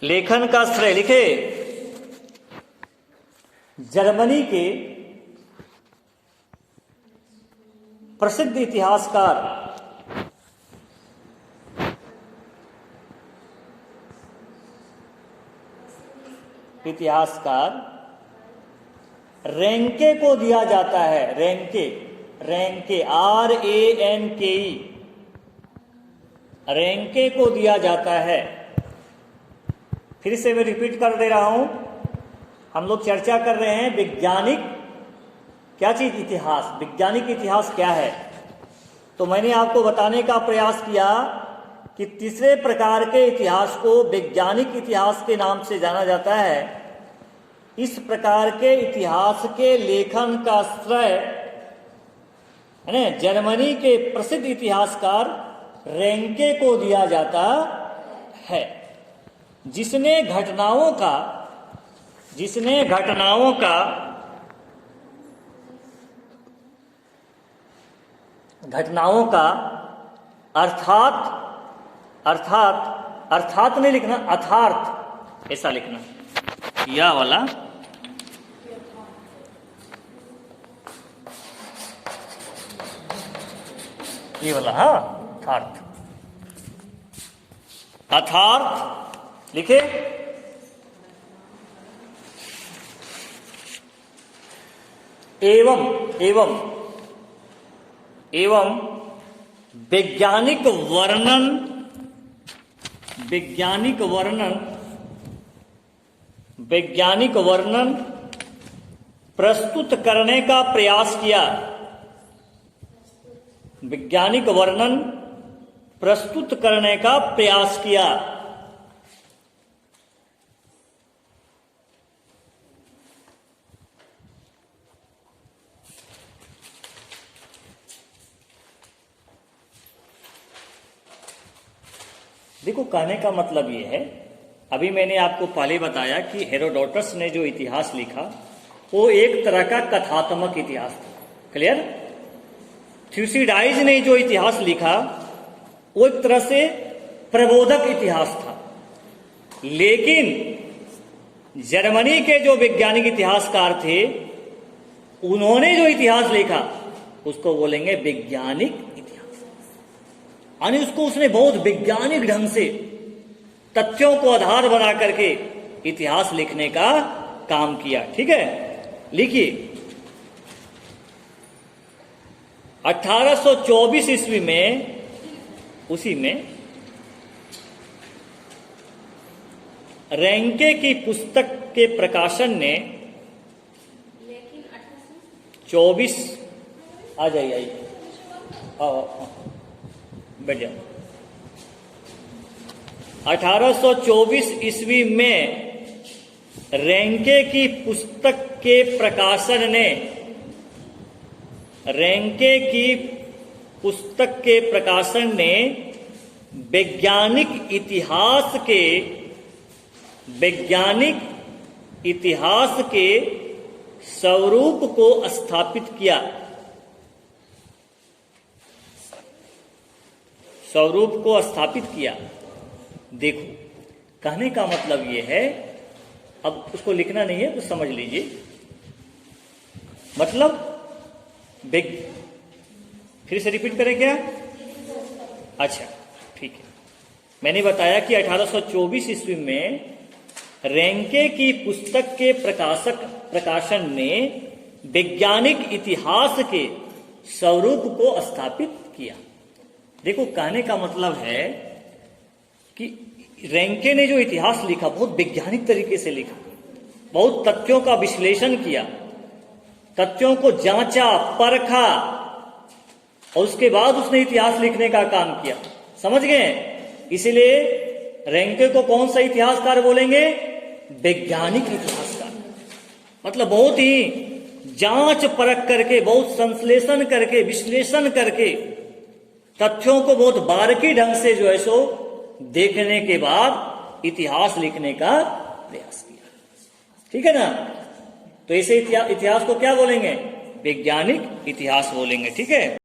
लेखन का श्रेय लिखे जर्मनी के प्रसिद्ध इतिहासकार रेंके को दिया जाता है। रेंके RANKE रेंके को दिया जाता है। फिर से मैं रिपीट कर दे रहा हूं, हम लोग चर्चा कर रहे हैं वैज्ञानिक क्या चीज, इतिहास। वैज्ञानिक इतिहास क्या है? तो मैंने आपको बताने का प्रयास किया कि तीसरे प्रकार के इतिहास को वैज्ञानिक इतिहास के नाम से जाना जाता है। इस प्रकार के इतिहास के लेखन का श्रेय है ना जर्मनी के प्रसिद्ध इतिहासकार रेंके को दिया जाता है, जिसने घटनाओं का अर्थात नहीं लिखना, अर्थार्थ ऐसा लिखना, या वाला ये वाला, हाँ, अर्थार्थ लिखे एवं वैज्ञानिक वर्णन प्रस्तुत करने का प्रयास किया। वैज्ञानिक वर्णन प्रस्तुत करने का प्रयास किया। देखो, कहने का मतलब यह है, अभी मैंने आपको पहले बताया कि हेरोडोटस ने जो इतिहास लिखा वो एक तरह का कथात्मक इतिहास था। क्लियर? थ्यूसिडाइज ने जो इतिहास लिखा वो एक तरह से प्रबोधक इतिहास था। लेकिन जर्मनी के जो वैज्ञानिक इतिहासकार थे उन्होंने जो इतिहास लिखा उसको बोलेंगे वैज्ञानिक इतिहास। यानी उसको उसने बहुत वैज्ञानिक ढंग से तथ्यों को आधार बना करके इतिहास लिखने का काम किया। ठीक है, लिखिए 1824 ईस्वी में, उसी में रेंके की पुस्तक के प्रकाशन ने 24 आ जाइए बैठ जाओ 1824 ईस्वी में रेंके की पुस्तक के प्रकाशन ने वैज्ञानिक इतिहास के स्वरूप को स्थापित किया। देखो, कहने का मतलब यह है, अब उसको लिखना नहीं है तो समझ लीजिए। मतलब फिर से रिपीट करें क्या? अच्छा, ठीक है। मैंने बताया कि 1824 ईस्वी में रेंके की पुस्तक के प्रकाशन ने वैज्ञानिक इतिहास के स्वरूप को स्थापित किया। देखो, कहने का मतलब है कि रेंके ने जो इतिहास लिखा बहुत वैज्ञानिक तरीके से लिखा, बहुत तथ्यों का विश्लेषण किया, तथ्यों को जांचा, परखा और उसके बाद उसने इतिहास लिखने का काम किया। समझ गए? इसलिए रेंके को कौन सा इतिहासकार बोलेंगे? वैज्ञानिक इतिहासकार। मतलब बहुत ही जांच परख करके, बहुत संश्लेषण करके, विश्लेषण करके, तथ्यों को बहुत बारीकी ढंग से जो है सो देखने के बाद इतिहास लिखने का प्रयास किया। ठीक है ना? तो ऐसे इतिहास को क्या बोलेंगे? वैज्ञानिक इतिहास बोलेंगे। ठीक है।